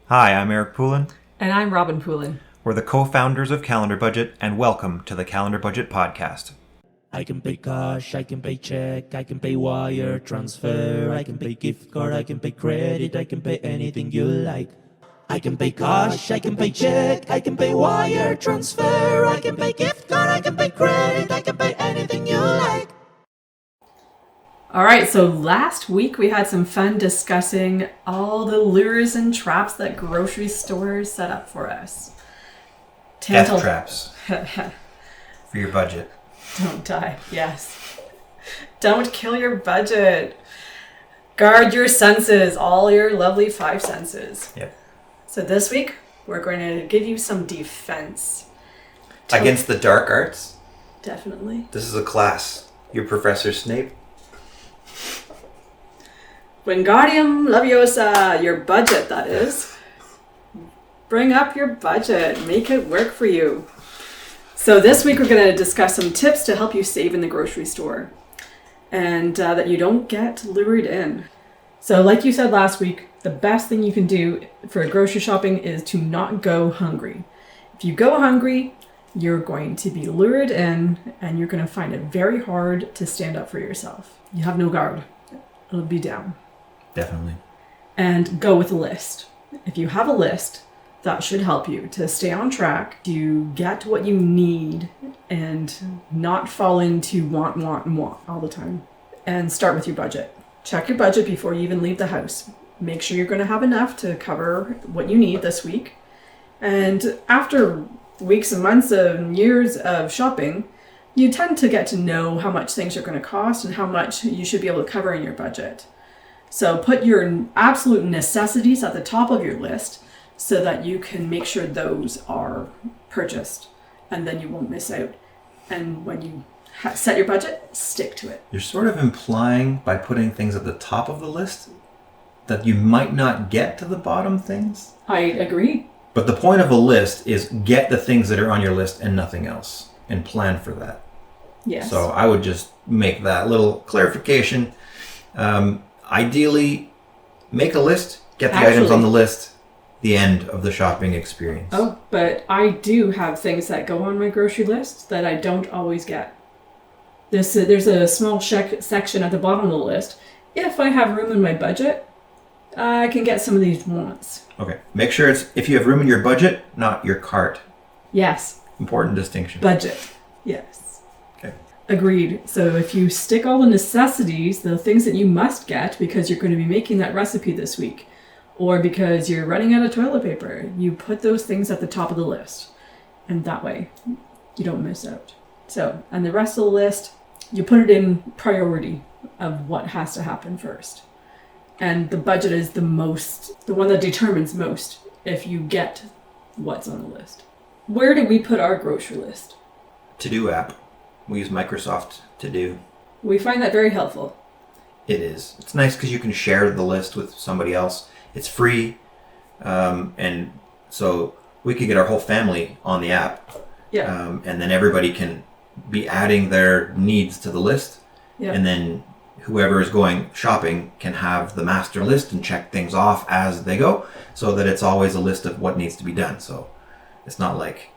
Hi, I'm Eric Poulin. And I'm Robin Poulin. We're the co-founders of Calendar Budget, and welcome to the Calendar Budget Podcast. I can pay cash, I can pay check, I can pay wire transfer, I can pay gift card, I can pay credit, I can pay anything you like. I can pay cash, I can pay check, I can pay wire transfer, I can pay gift card, I can pay credit, I can pay anything you like. All right, so last week we had some fun discussing all the lures and traps that grocery stores set up for us. Death traps for your budget. Don't die, yes. Don't kill your budget. Guard your senses, all your lovely five senses. Yep. So this week, we're going to give you some defense. Against the dark arts? Definitely. This is a class. You're Professor Snape. Wingardium Leviosa, your budget, that is. Bring up your budget. Make it work for you. So this week we're going to discuss some tips to help you save in the grocery store and that you don't get lured in. So like you said last week, the best thing you can do for grocery shopping is to not go hungry. If you go hungry, you're going to be lured in and you're going to find it very hard to stand up for yourself. You have no guard. It'll be down. Definitely. And go with a list. If you have a list, that should help you to stay on track, to get what you need and not fall into want all the time. And start with your budget. Check your budget before you even leave the house. Make sure you're going to have enough to cover what you need this week. And after weeks and months and years of shopping, you tend to get to know how much things are going to cost and how much you should be able to cover in your budget. So put your absolute necessities at the top of your list so that you can make sure those are purchased and then you won't miss out. And when you set your budget, stick to it. You're sort of implying by putting things at the top of the list that you might not get to the bottom things. I agree. But the point of a list is get the things that are on your list and nothing else and plan for that. Yes. So I would just make that little clarification. Ideally, make a list, get the items on the list, the end of the shopping experience. Oh, but I do have things that go on my grocery list that I don't always get. There's a small section at the bottom of the list. If I have room in my budget, I can get some of these wants. Okay. Make sure it's if you have room in your budget, not your cart. Yes. Important distinction. Budget. Yes. Okay. Agreed. So if you stick all the necessities, the things that you must get because you're going to be making that recipe this week, or because you're running out of toilet paper, you put those things at the top of the list. And that way, you don't miss out. So, and the rest of the list, you put it in priority of what has to happen first. And the budget is the one that determines most if you get what's on the list. Where do we put our grocery list? To-Do app. We use Microsoft To Do. We find that very helpful. It is. It's nice because you can share the list with somebody else. It's free. And so we could get our whole family on the app. Yeah. And then everybody can be adding their needs to the list. Yeah. And then whoever is going shopping can have the master list and check things off as they go so that it's always a list of what needs to be done. So it's not like,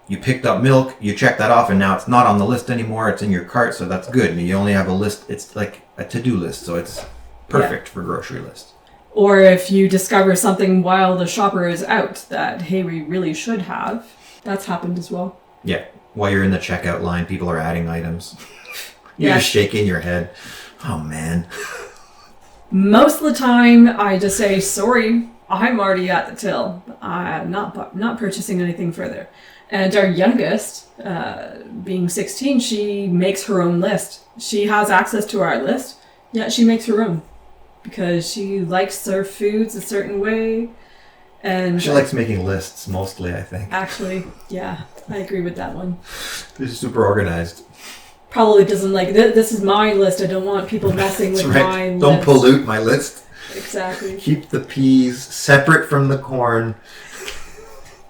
you picked up milk, you check that off, and now it's not on the list anymore. It's in your cart, so that's good. And you only have a list. It's like a to-do list, so it's perfect for grocery lists. Or if you discover something while the shopper is out that, hey, we really should have, that's happened as well. Yeah. While you're in the checkout line, people are adding items. You're Yes. just shaking your head. Oh, man. Most of the time, I just say, sorry, I'm already at the till. I'm not purchasing anything further. And our youngest, being 16, she makes her own list. She has access to our list, yet she makes her own because she likes her foods a certain way. And She likes making lists mostly, I think. actually, yeah, I agree with that one. She's super organized. Probably doesn't like, this is my list. I don't want people messing That's with right. my list. Don't pollute my list. Exactly. Keep the peas separate from the corn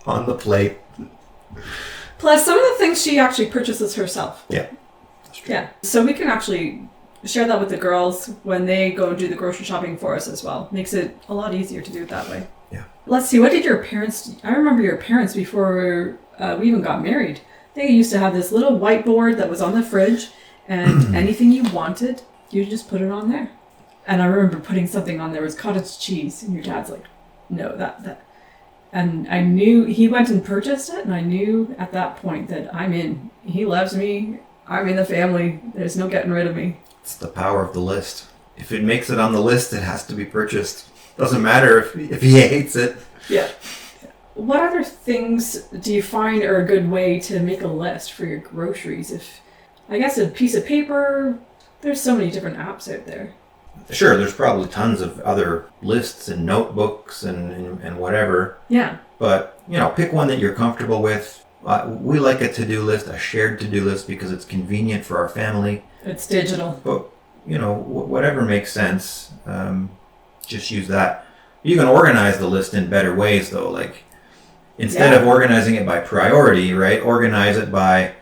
on the plate. Plus, some of the things she actually purchases herself. Yeah. Yeah. So we can actually share that with the girls when they go do the grocery shopping for us as well. Makes it a lot easier to do it that way. Yeah. Let's see, what did your parents... I remember your parents before we even got married. They used to have this little whiteboard that was on the fridge, and anything you wanted, you just put it on there. And I remember putting something on there was cottage cheese, and your dad's like, no, that. And I knew he went and purchased it, and I knew at that point that I'm in. He loves me. I'm in the family. There's no getting rid of me. It's the power of the list. If it makes it on the list, it has to be purchased. Doesn't matter if he hates it. Yeah. What other things do you find are a good way to make a list for your groceries? I guess a piece of paper, there's so many different apps out there. Sure, there's probably tons of other lists and notebooks and whatever. Yeah. But, pick one that you're comfortable with. We like a to-do list, a shared to-do list, because it's convenient for our family. It's digital. But, whatever makes sense, just use that. You can organize the list in better ways, though. Like, instead of organizing it by priority, right, organize it by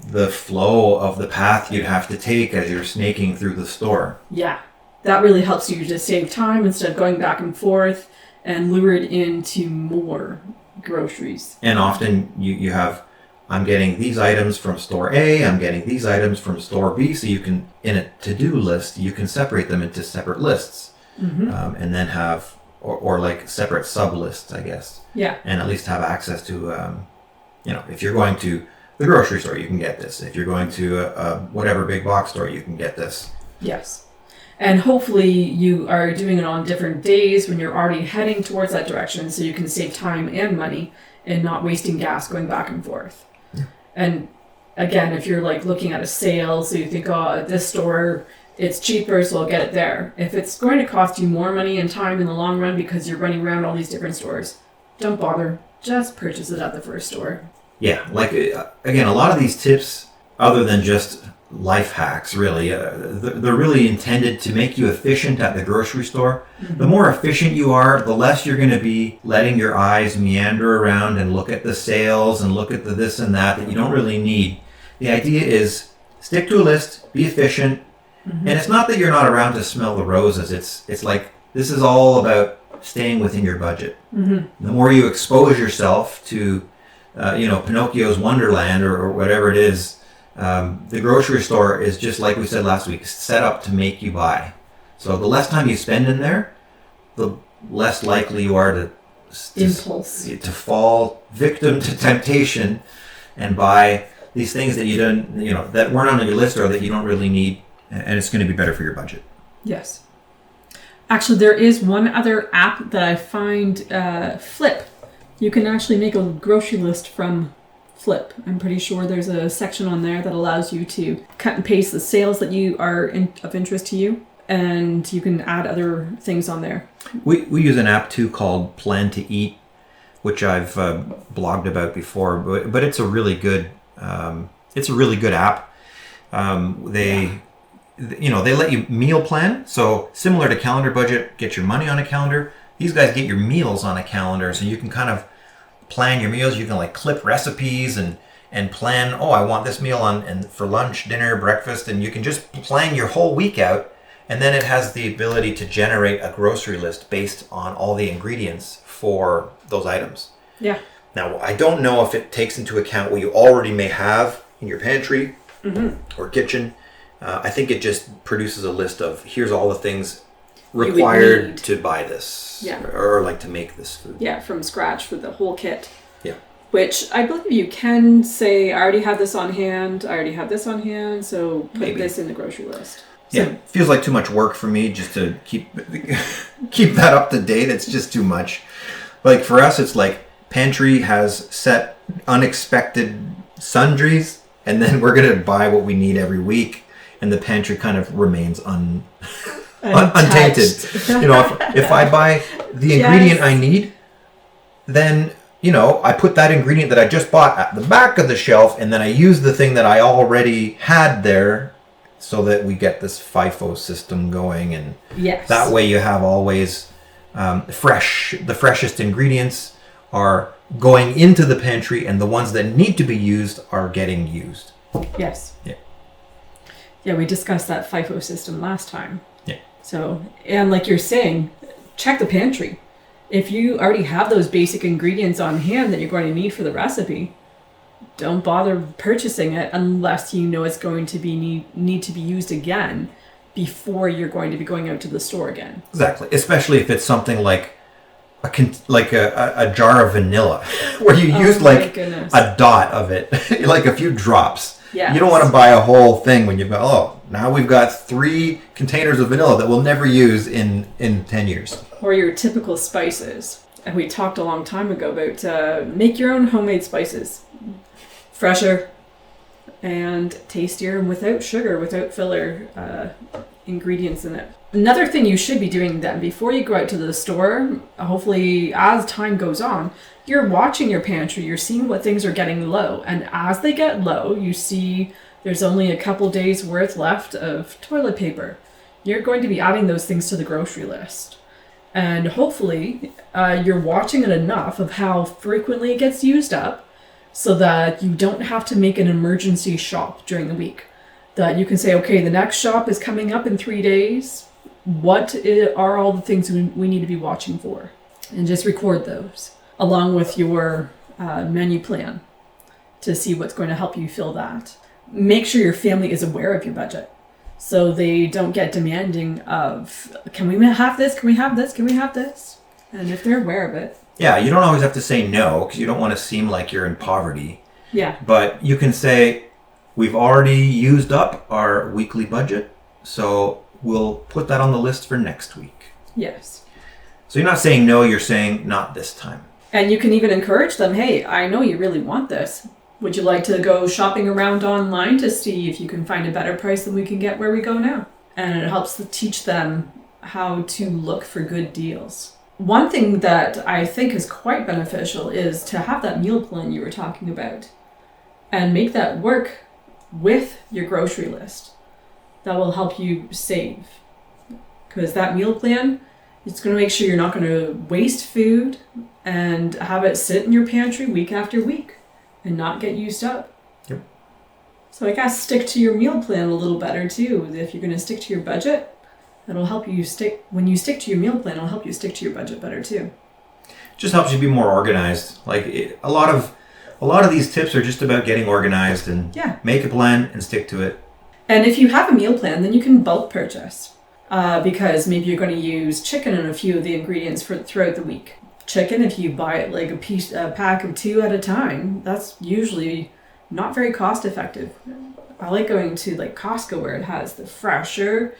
the flow of the path you'd have to take as you're snaking through the store. Yeah. That really helps you to save time instead of going back and forth and lure it into more groceries. And often you have, I'm getting these items from store A, I'm getting these items from store B, so you can, in a to-do list, you can separate them into separate lists. Mm-hmm. And then have, or like separate sub-lists, I guess. Yeah. And at least have access to, if you're going to the grocery store, you can get this. If you're going to whatever big box store, you can get this. Yes. And hopefully you are doing it on different days when you're already heading towards that direction, so you can save time and money and not wasting gas going back and forth. Yeah. And again, if you're like looking at a sale, so you think, oh, at this store, it's cheaper, so I'll get it there. If it's going to cost you more money and time in the long run because you're running around all these different stores, don't bother. Just purchase it at the first store. Yeah, like, again, a lot of these tips, other than just life hacks, really, they're really intended to make you efficient at the grocery store. Mm-hmm. The more efficient you are, the less you're going to be letting your eyes meander around and look at the sales and look at the this and that you don't really need. The idea is stick to a list, be efficient, mm-hmm. and it's not that you're not around to smell the roses. It's like, this is all about staying within your budget. Mm-hmm. The more you expose yourself to Pinocchio's Wonderland or whatever it is, the grocery store is, just like we said last week, set up to make you buy. So the less time you spend in there, the less likely you are to fall victim to temptation and buy these things that you don't, that weren't on your list or that you don't really need, and it's going to be better for your budget. Yes. Actually, there is one other app that I find, Flip. You can actually make a grocery list from Flip. I'm pretty sure there's a section on there that allows you to cut and paste the sales that you are of interest to you, and you can add other things on there. We use an app too called Plan to Eat, which I've blogged about before, but it's a really good app. They let you meal plan, so similar to Calendar Budget, get your money on a calendar. These guys get your meals on a calendar, so you can kind of plan your meals. You can like clip recipes and plan, I want this meal and for lunch, dinner, breakfast, and you can just plan your whole week out, and then it has the ability to generate a grocery list based on all the ingredients for those items. Yeah. Now, I don't know if it takes into account what you already may have in your pantry mm-hmm. or kitchen. I think it just produces a list of, here's all the things required to buy this, or like to make this food. Yeah, from scratch for the whole kit. Yeah. Which I believe you can say, I already have this on hand, so put this in the grocery list. So, yeah, feels like too much work for me just to keep that up to date. It's just too much. Like for us, it's like pantry has set unexpected sundries, and then we're going to buy what we need every week, and the pantry kind of remains untainted. If I buy the ingredient I need, then I put that ingredient that I just bought at the back of the shelf, and then I use the thing that I already had there, so that we get this FIFO system going, and that way you have always the freshest ingredients are going into the pantry, and the ones that need to be used are getting used. Yes. Yeah. Yeah, we discussed that FIFO system last time. Yeah. So, and like you're saying, check the pantry. If you already have those basic ingredients on hand that you're going to need for the recipe, don't bother purchasing it unless you know it's going to be need to be used again before you're going to be going out to the store again. Exactly, especially if it's something like a jar of vanilla, where you used like goodness. a dot of it, like a few drops. Yes. You don't want to buy a whole thing when you've got, oh, now we've got 3 containers of vanilla that we'll never use in 10 years. Or your typical spices. And we talked a long time ago about make your own homemade spices. Fresher and tastier and without sugar, without filler ingredients in it. Another thing you should be doing then before you go out to the store, hopefully as time goes on, you're watching your pantry, you're seeing what things are getting low. And as they get low, you see there's only a couple days worth left of toilet paper. You're going to be adding those things to the grocery list. And hopefully you're watching it enough of how frequently it gets used up so that you don't have to make an emergency shop during the week. That you can say, okay, the next shop is coming up in 3 days. What are all the things we need to be watching for? And just record those along with your menu plan to see what's going to help you fill that. Make sure your family is aware of your budget so they don't get demanding of, can we have this? Can we have this? Can we have this? And if they're aware of it. Yeah, you don't always have to say no because you don't want to seem like you're in poverty. Yeah. But you can say, we've already used up our weekly budget, so we'll put that on the list for next week. Yes. So you're not saying no, you're saying not this time. And you can even encourage them, hey, I know you really want this. Would you like to go shopping around online to see if you can find a better price than we can get where we go now? And it helps to teach them how to look for good deals. One thing that I think is quite beneficial is to have that meal plan you were talking about and make that work with your grocery list. That will help you save. Because that meal plan, it's going to make sure you're not going to waste food and have it sit in your pantry week after week and not get used up. Yep. So I guess stick to your meal plan a little better too. If you're going to stick to your budget, that'll help you when you stick to your meal plan, it'll help you stick to your budget better too. Just helps you be more organized. Like a lot of these tips are just about getting organized and make a plan and stick to it. And if you have a meal plan, then you can bulk purchase because maybe you're going to use chicken and a few of the ingredients throughout the week. Chicken, if you buy it like a pack of 2 at a time, that's usually not very cost effective. I like going to like Costco where it has the fresher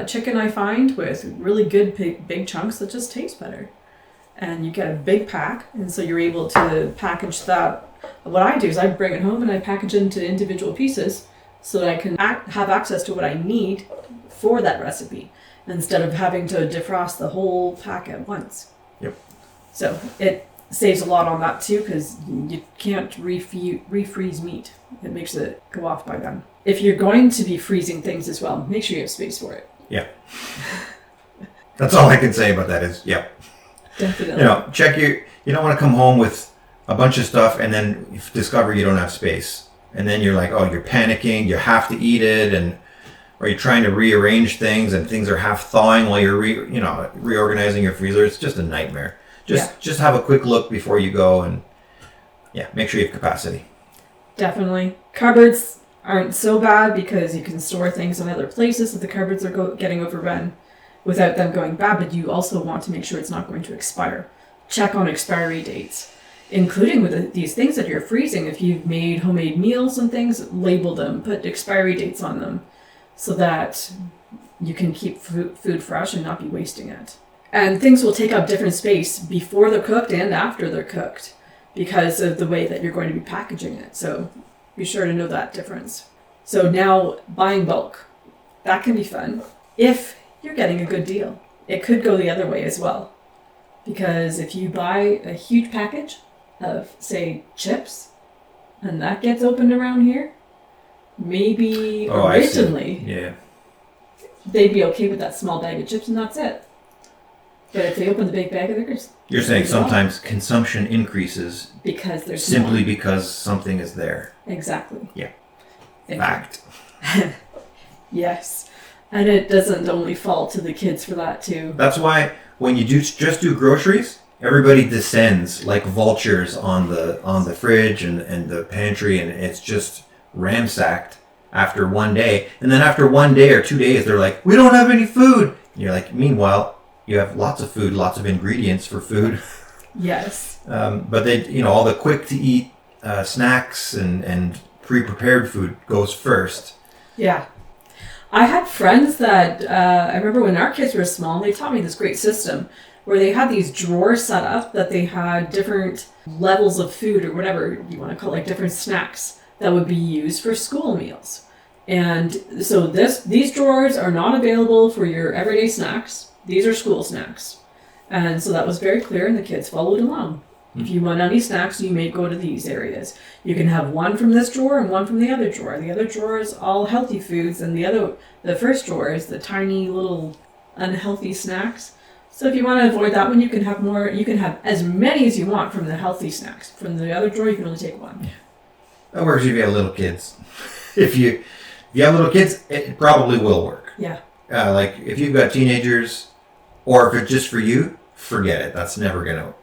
chicken, I find, with really good big chunks that just taste better. And you get a big pack, and so you're able to package that. What I do is I bring it home and I package it into individual pieces so that I can have access to what I need for that recipe instead of having to defrost the whole pack at once. Yep. So it saves a lot on that too because you can't refreeze meat. It makes it go off by then. If you're going to be freezing things as well, make sure you have space for it. Yeah. That's all I can say about that is, yeah. Definitely. You don't want to come home with a bunch of stuff and then discover you don't have space. And then you're like, oh, you're panicking, you have to eat it, or you're trying to rearrange things and things are half thawing while you're reorganizing your freezer. It's just a nightmare. Just have a quick look before you go and make sure you have capacity. Definitely. Cupboards aren't so bad because you can store things in other places so the cupboards are getting overrun without them going bad, but you also want to make sure it's not going to expire. Check on expiry dates, including with these things that you're freezing. If you've made homemade meals and things, label them, put expiry dates on them so that you can keep food fresh and not be wasting it. And things will take up different space before they're cooked and after they're cooked because of the way that you're going to be packaging it. So be sure to know that difference. So now buying bulk, that can be fun if you're getting a good deal. It could go the other way as well. Because if you buy a huge package of, say, chips, and that gets opened around here, maybe originally they'd be okay with that small bag of chips and that's it. But if they open the big bag of theirs, you're saying sometimes consumption increases because there's simply because something is there. Exactly. Yeah. Thank Fact. Yes. And it doesn't only fall to the kids for that too. That's why when you just do groceries, everybody descends like vultures on the fridge and the pantry, and it's just ransacked after one day. And then after 1 day or 2 days, they're like, we don't have any food. And you're like, meanwhile, you have lots of food, lots of ingredients for food. Yes. But they, all the quick to eat snacks and pre-prepared food goes first. Yeah. I had friends that, I remember when our kids were small, they taught me this great system where they had these drawers set up that they had different levels of food or whatever you want to call it, like different snacks that would be used for school meals. And so these drawers are not available for your everyday snacks. These are school snacks. And so that was very clear and the kids followed along. If you want any snacks, you may go to these areas. You can have one from this drawer and one from the other drawer. The other drawer is all healthy foods, and the first drawer is the tiny little unhealthy snacks. So if you want to avoid that one, you can have more. You can have as many as you want from the healthy snacks. From the other drawer, you can only take one. That works if you have little kids. If you have little kids, it probably will work. Yeah. Like if you've got teenagers, or if it's just for you, forget it. That's never gonna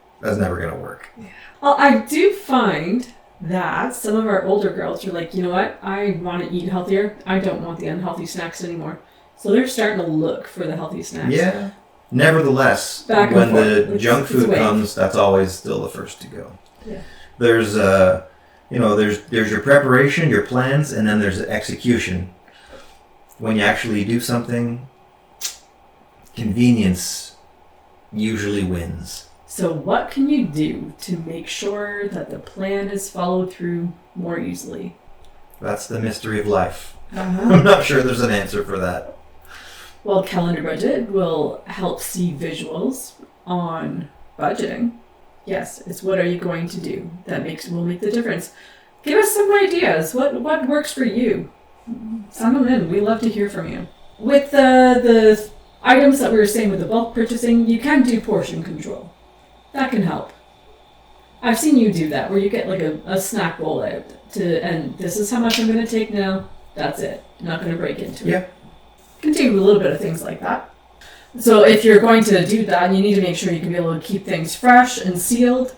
work. Yeah. Well, I do find that some of our older girls are like, you know what? I want to eat healthier. I don't want the unhealthy snacks anymore. So they're starting to look for the healthy snacks. Yeah. Nevertheless, Back when and the forth. junk It's food a wave. comes, that's always still the first to go. Yeah. There's there's your preparation, your plans, and then there's the execution. When you actually do something, convenience usually wins. So what can you do to make sure that the plan is followed through more easily? That's the mystery of life. Uh-huh. I'm not sure there's an answer for that. Well, Calendar Budget will help see visuals on budgeting. Yes, it's what are you going to do that will make the difference. Give us some ideas. What works for you? Send them in. We love to hear from you. With the items that we were saying with the bulk purchasing, you can do portion control. That can help. I've seen you do that, where you get like a snack bowl out, and this is how much I'm going to take now. That's it. I'm not going to break into it. Yeah. You can do a little bit of things like that. So if you're going to do that, you need to make sure you can be able to keep things fresh and sealed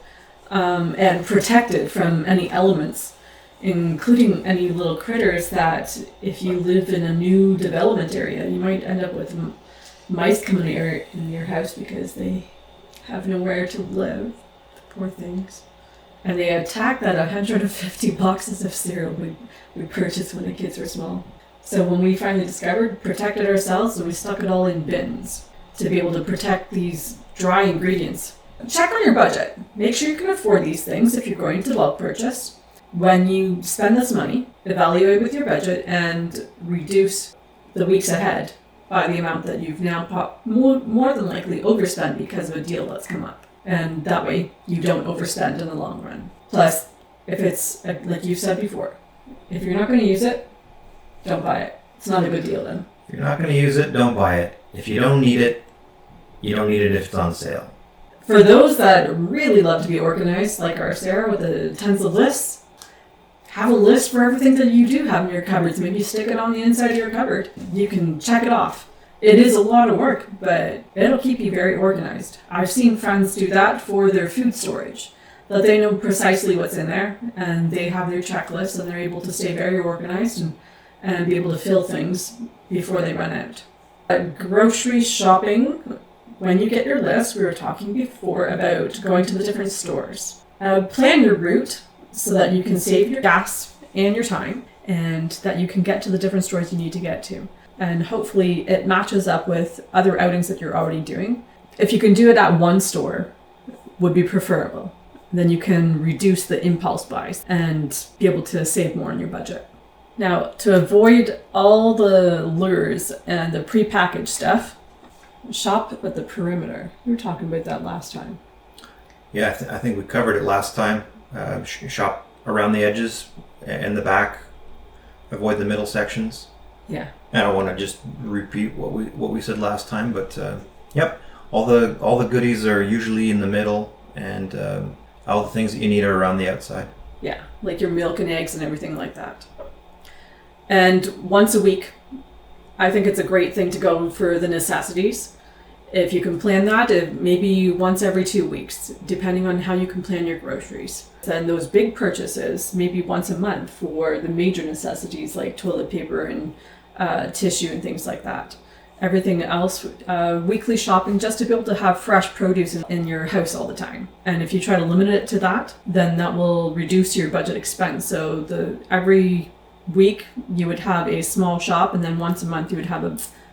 and protected from any elements, including any little critters that if you live in a new development area, you might end up with mice coming in your house because they have nowhere to live. Poor things. And they attack that 150 boxes of cereal we purchased when the kids were small. So when we finally protected ourselves, and we stuck it all in bins to be able to protect these dry ingredients. Check on your budget. Make sure you can afford these things if you're going to bulk purchase. When you spend this money, evaluate with your budget and reduce the weeks ahead by the amount that you've now more than likely overspent because of a deal that's come up. And that way you don't overspend in the long run. Plus, if it's, like you said before, if you're not going to use it, don't buy it. It's not a good deal then. If you're not going to use it, don't buy it. If you don't need it, you don't need it if it's on sale. For those that really love to be organized, like our Sarah with the tons of lists, have a list for everything that you do have in your cupboards. Maybe stick it on the inside of your cupboard. You can check it off. It is a lot of work, but it'll keep you very organized. I've seen friends do that for their food storage, that they know precisely what's in there, and they have their checklists, and they're able to stay very organized and be able to fill things before they run out. Grocery shopping, when you get your list, we were talking before about going to the different stores. Plan your route so that you can save your gas and your time, and that you can get to the different stores you need to get to. And hopefully it matches up with other outings that you're already doing. If you can do it at one store, would be preferable. Then you can reduce the impulse buys and be able to save more on your budget. Now, to avoid all the lures and the prepackaged stuff, shop at the perimeter. We were talking about that last time. Yeah, I think we covered it last time. Shop around the edges and the back. Avoid the middle sections. Yeah. I don't want to just repeat what we said last time, but yep, all the goodies are usually in the middle, and all the things that you need are around the outside. Yeah, like your milk and eggs and everything like that. And once a week, I think it's a great thing to go for the necessities. If you can plan that, maybe once every 2 weeks, depending on how you can plan your groceries. Then those big purchases, maybe once a month for the major necessities like toilet paper and tissue and things like that. Everything else, weekly shopping, just to be able to have fresh produce in your house all the time. And if you try to limit it to that, then that will reduce your budget expense. So every week you would have a small shop, and then once a month you would have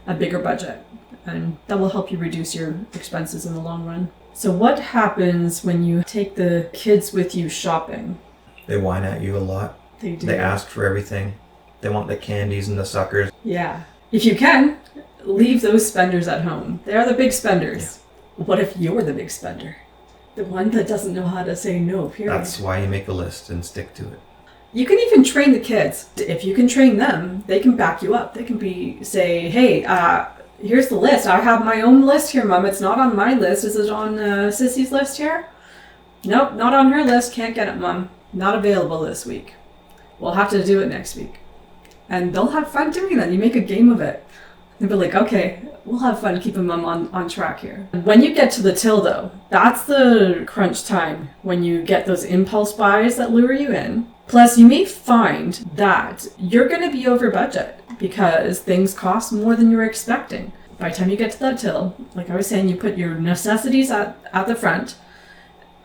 a bigger budget. And that will help you reduce your expenses in the long run. So what happens when you take the kids with you shopping? They whine at you a lot. They do. They ask for everything. They want the candies and the suckers. Yeah. If you can, leave those spenders at home. They're the big spenders. Yeah. What if you're the big spender? The one that doesn't know how to say no, period. That's why you make a list and stick to it. You can even train the kids. If you can train them, they can back you up. They can say, hey, here's the list. I have my own list here, Mom. It's not on my list. Is it on Sissy's list here? Nope, not on her list. Can't get it, Mom. Not available this week. We'll have to do it next week. And they'll have fun doing that. You make a game of it. They'll be like, okay, we'll have fun keeping Mom on track here. When you get to the till, though, that's the crunch time when you get those impulse buys that lure you in. Plus, you may find that you're going to be over budget because things cost more than you were expecting. By the time you get to that till, like I was saying, you put your necessities at the front.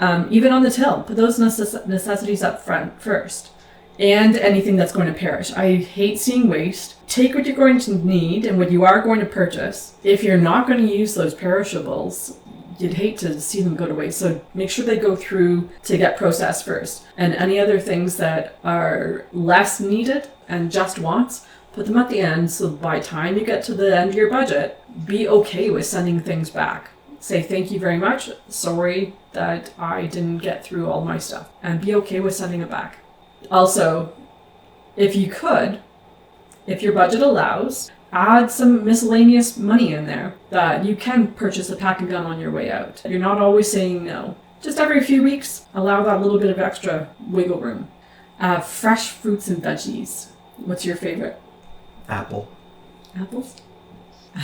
Even on the till, put those necessities up front first. And anything that's going to perish. I hate seeing waste. Take what you're going to need and what you are going to purchase. If you're not going to use those perishables, you'd hate to see them go to waste. So make sure they go through to get processed first. And any other things that are less needed and just wants, put them at the end. So by the time you get to the end of your budget, be okay with sending things back. Say thank you very much. Sorry that I didn't get through all my stuff. And be okay with sending it back. Also, if you could, if your budget allows, add some miscellaneous money in there that you can purchase a pack and gun on your way out. You're not always saying no. Just every few weeks, allow that little bit of extra wiggle room. Fresh fruits and veggies. What's your favorite? Apple. Apples?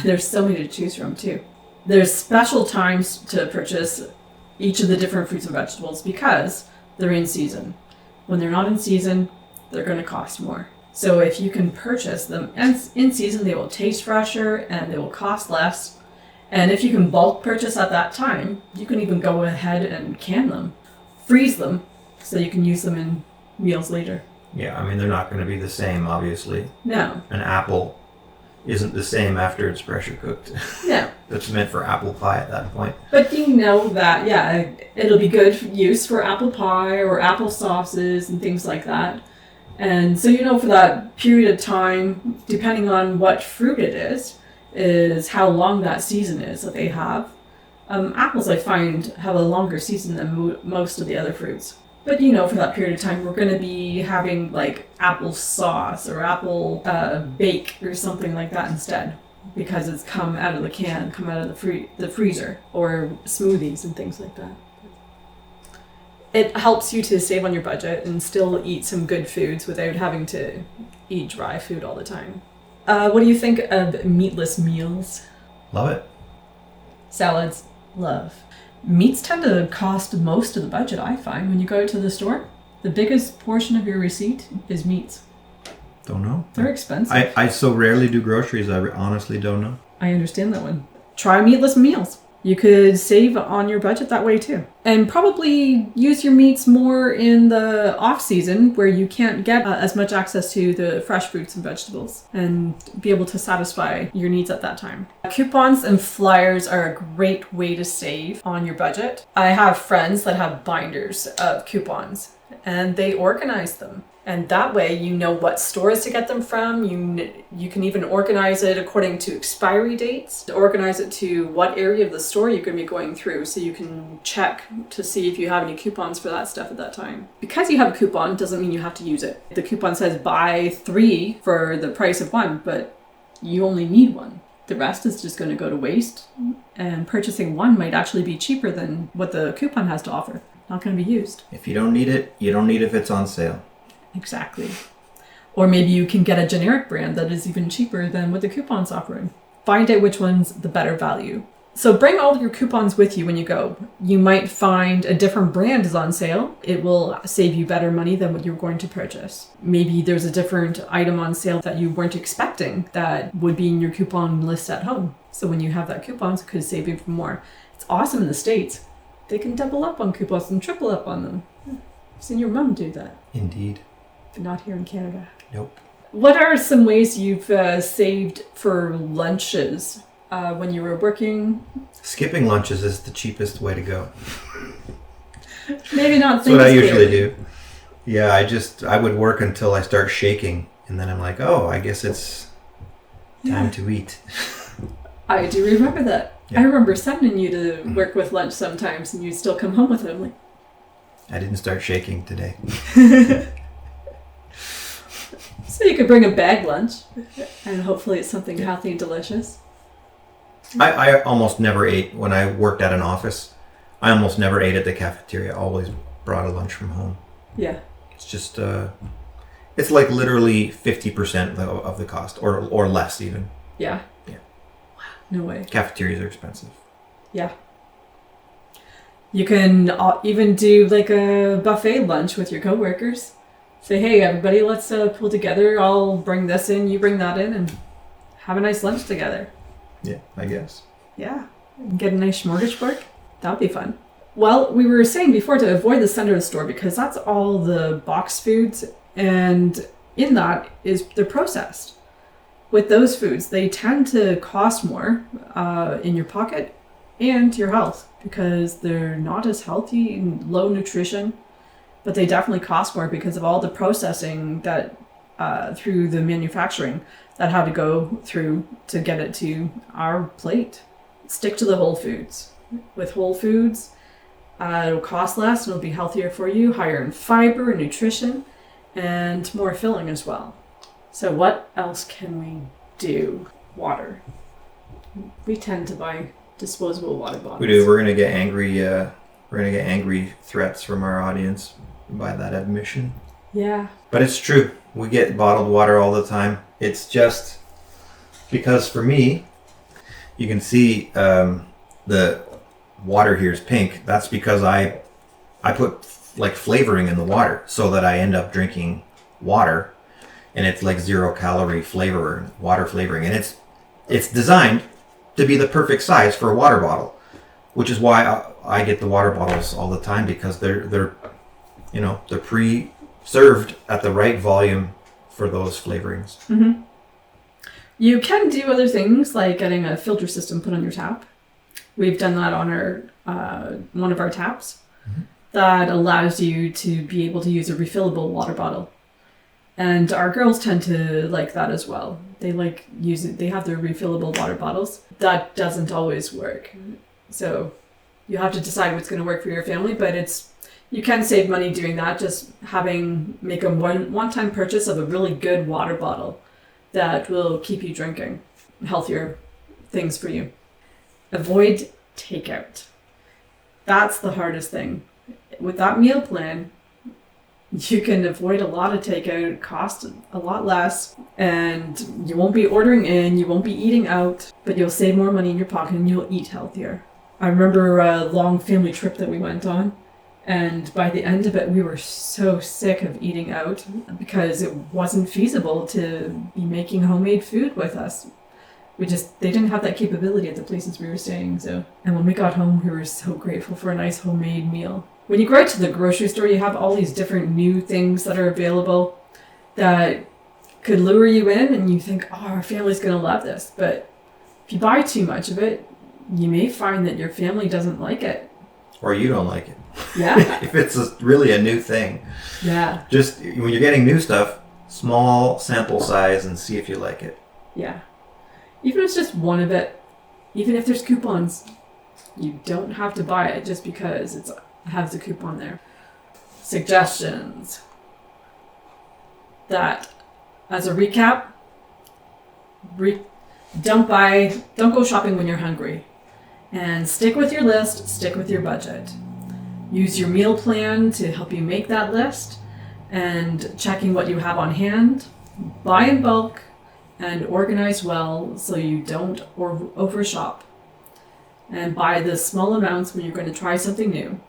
There's so many to choose from too. There's special times to purchase each of the different fruits and vegetables because they're in season. When they're not in season, they're going to cost more. So if you can purchase them in season, they will taste fresher and they will cost less. And if you can bulk purchase at that time, you can even go ahead and can them, freeze them, so you can use them in meals later. Yeah, I mean, they're not going to be the same, obviously. No. An apple isn't the same after it's pressure cooked. No. It's meant for apple pie at that point. But you know that, yeah, it'll be good use for apple pie or apple sauces and things like that. And so you know for that period of time, depending on what fruit it is how long that season is that they have. Apples, I find, have a longer season than most of the other fruits. But you know, for that period of time, we're going to be having like apple sauce or apple bake or something like that instead, because it's come out of the can, come out of the freezer, or smoothies and things like that. It helps you to save on your budget and still eat some good foods without having to eat dry food all the time. What do you think of meatless meals? Love it. Salads, love. Meats tend to cost most of the budget, I find, when you go to the store. The biggest portion of your receipt is meats. Don't know. They're expensive. I so rarely do groceries, I honestly don't know. I understand that one. Try meatless meals. You could save on your budget that way too. And probably use your meats more in the off season where you can't get as much access to the fresh fruits and vegetables and be able to satisfy your needs at that time. Coupons and flyers are a great way to save on your budget. I have friends that have binders of coupons and they organize them. And that way you know what stores to get them from. You can even organize it according to expiry dates. Organize it to what area of the store you're going to be going through so you can check to see if you have any coupons for that stuff at that time. Because you have a coupon doesn't mean you have to use it. The coupon says buy 3 for the price of 1, but you only need 1. The rest is just going to go to waste, and purchasing 1 might actually be cheaper than what the coupon has to offer. Not going to be used. If you don't need it, you don't need it if it's on sale. Exactly. Or maybe you can get a generic brand that is even cheaper than what the coupon's offering. Find out which one's the better value. So bring all your coupons with you when you go. You might find a different brand is on sale. It will save you better money than what you're going to purchase. Maybe there's a different item on sale that you weren't expecting that would be in your coupon list at home. So when you have that coupon, it could save you more. It's awesome in the States. They can double up on coupons and triple up on them. I've seen your mum do that. Indeed. But not here in Canada. Nope. What are some ways you've saved for lunches when you were working? Skipping lunches is the cheapest way to go. Maybe not. That's what I usually do. Yeah, I would work until I start shaking, and then I'm like, oh, I guess it's time to eat. I do remember that. Yeah. I remember sending you to work with lunch sometimes, and you'd still come home with it. I'm like, I didn't start shaking today. so you could bring a bag lunch, and hopefully it's something healthy and delicious. I almost never ate when I worked at an office. I almost never ate at the cafeteria. I always brought a lunch from home. Yeah. It's just, it's like literally 50% of the cost, or less even. Yeah. Yeah. Wow. No way. Cafeterias are expensive. Yeah. You can even do like a buffet lunch with your coworkers. Say, hey, everybody, let's pull together. I'll bring this in, you bring that in, and have a nice lunch together. Yeah, I guess. Yeah. Get a nice smorgasbord. That would be fun. Well, we were saying before to avoid the center of the store because that's all the box foods, and in that is they're processed. With those foods, they tend to cost more in your pocket and your health because they're not as healthy and low nutrition, but they definitely cost more because of all the processing that through the manufacturing that had to go through to get it to our plate. Stick to the whole foods. With whole foods, it'll cost less, it'll be healthier for you, higher in fiber and nutrition, and more filling as well. So what else can we do? Water. We tend to buy disposable water bottles. We do. We're gonna get angry. We're gonna get angry threats from our audience by that admission. Yeah. But it's true. We get bottled water all the time. It's just because for me, you can see the water here is pink. That's because I put like flavoring in the water so that I end up drinking water, and it's like 0 calorie flavor, water flavoring, and it's designed to be the perfect size for a water bottle, which is why I get the water bottles all the time because they're pre-served at the right volume for those flavorings. Mm-hmm. You can do other things like getting a filter system put on your tap. We've done that on our one of our taps. Mm-hmm. That allows you to be able to use a refillable water bottle. And our girls tend to like that as well. They like use it. They have their refillable water bottles. That doesn't always work. So you have to decide what's going to work for your family, but you can save money doing that. Just make a one-time purchase of a really good water bottle that will keep you drinking healthier things for you. Avoid takeout. That's the hardest thing. With that meal plan, you can avoid a lot of takeout, cost a lot less, and you won't be ordering in, you won't be eating out, but you'll save more money in your pocket and you'll eat healthier. I remember a long family trip that we went on, and by the end of it, we were so sick of eating out because it wasn't feasible to be making homemade food with us. They didn't have that capability at the places we were staying. And when we got home, we were so grateful for a nice homemade meal. When you go out to the grocery store, you have all these different new things that are available that could lure you in, and you think, oh, our family's going to love this. But if you buy too much of it, you may find that your family doesn't like it. Or you don't like it. Yeah. If it's really a new thing. Yeah. Just when you're getting new stuff, small sample size and see if you like it. Yeah. Even if it's just one of it, even if there's coupons, you don't have to buy it just because it has a coupon there. Suggestions. That, as a recap, don't go shopping when you're hungry. And stick with your list, stick with your budget. Use your meal plan to help you make that list and checking what you have on hand. Buy in bulk and organize well so you don't overshop. And buy the small amounts when you're going to try something new.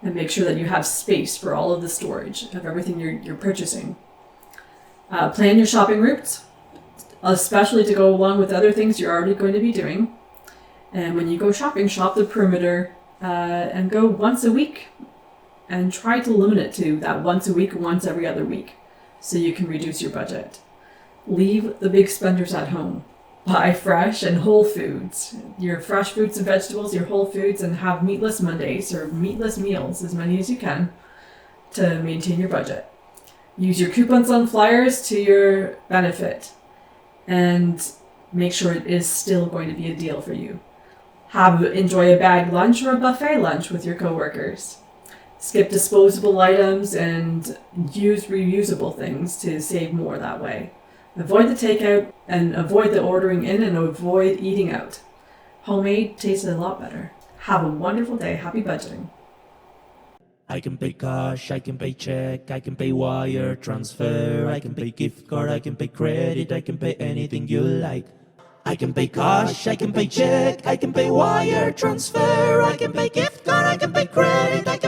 And make sure that you have space for all of the storage of everything you're purchasing. Plan your shopping routes, especially to go along with other things you're already going to be doing. And when you go shopping, shop the perimeter and go once a week. And try to limit it to that once a week, once every other week, so you can reduce your budget. Leave the big spenders at home. Buy fresh and whole foods. Your fresh fruits and vegetables, your whole foods, and have meatless Mondays or meatless meals, as many as you can, to maintain your budget. Use your coupons on flyers to your benefit. And make sure it is still going to be a deal for you. Enjoy a bag lunch or a buffet lunch with your coworkers. Skip disposable items and use reusable things to save more that way. Avoid the takeout and avoid the ordering in and avoid eating out. Homemade tastes a lot better. Have a wonderful day. Happy budgeting. I can pay cash, I can pay check, I can pay wire transfer, I can pay gift card, I can pay credit, I can pay anything you like. I can pay cash, I can pay check, I can pay wire transfer, I can pay gift card, I can pay credit, I